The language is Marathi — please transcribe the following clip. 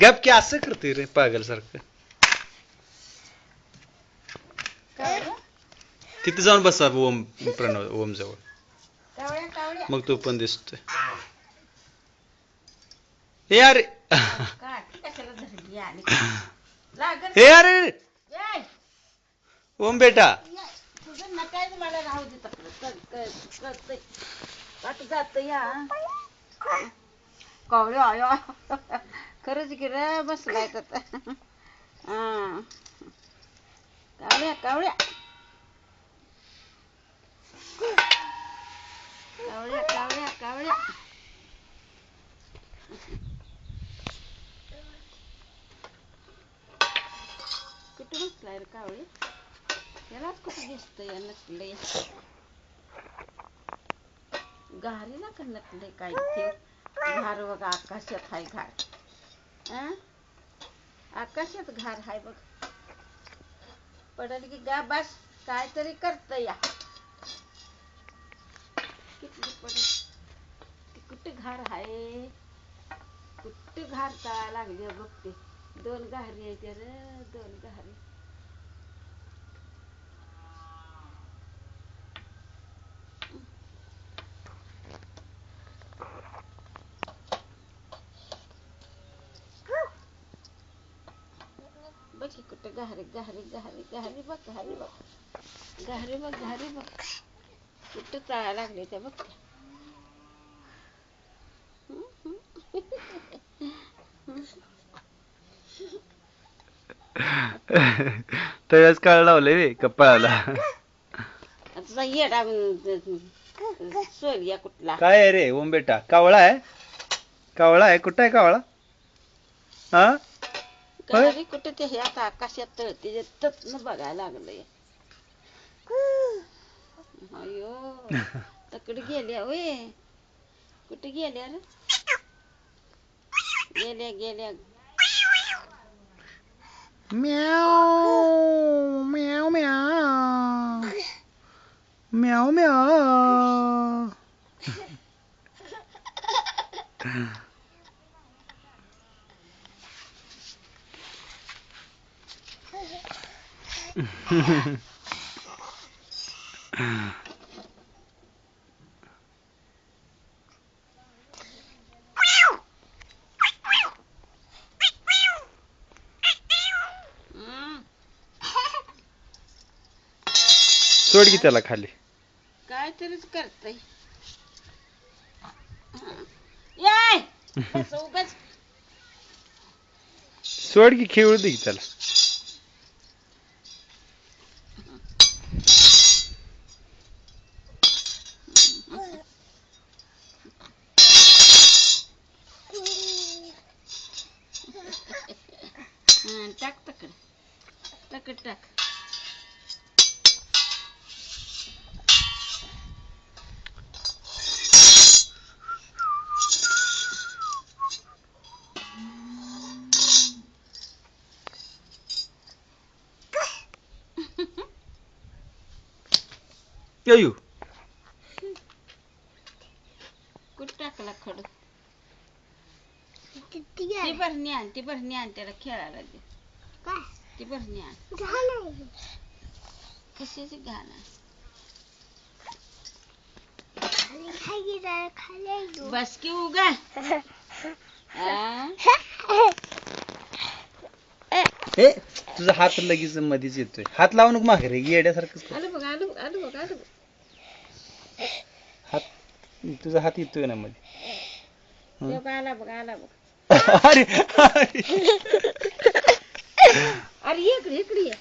गप की असं करते रे पागल सारखं. तिथे जाऊन बसा ओम प्रणव ओम जवळ मग तो पण दिसतोय. हे अरे हे अरे ओम बेटा मला राहू दे जात या कावळ्या आया खरंच की रे बसलाय तर कावळ्या कावळ्या कावळ्या कावळ्या कावळ्या कुठे बसलाय रे कावळे यालाच कुठे दिसतंय या नटलंय घारीला का नटलंय काय ते घार बघा आकाशात हाय घार आकाशात घार हाय बघ पडल की गा बस काहीतरी करत या कुठे घार हाय कुठे घार तळा लागली बघते दोन घारी आहेत रे दोन घारी बघ कुठे घारी घारी घारी घारी बघ घारी बघ घारी बघ घारी बघ कुठे तळा लागले त्या बघ तळ्याच काळ लावलंय वे कपाळाला. सोर्या कुठला काय आहे रे ओम बेटा कावळा आहे कावळा आहे कुठं आहे कावळा हा गाडी कुठे ते हे आता आकाशात तळते तत्न बघायला लागलंय अयो तकडे गेल्या होय कुठे गेल्या रे गेल्या गेल्या म्याव म्याव म्याव म्याव म्याव. सोड की त्याला खाली काय तरीच करतय याय उगाच सोड की खेळू दे की त्याला. टाक तकड तकड टाक येऊ कुठं टाकला खड ती भरणी आण त्याला खेळायला दे ती भरणी आण कशाची घाण बस की उगा ए तुझा हात लगेच मधीच येतोय हात लावू नको मागे रे येड्यासारखं आलं बघ आलं बघ आलं बघ आलं बघ हात तुझा हात येतोय ना मध्ये आला बघ आला बघ अरे अरे इकडे इकडे ये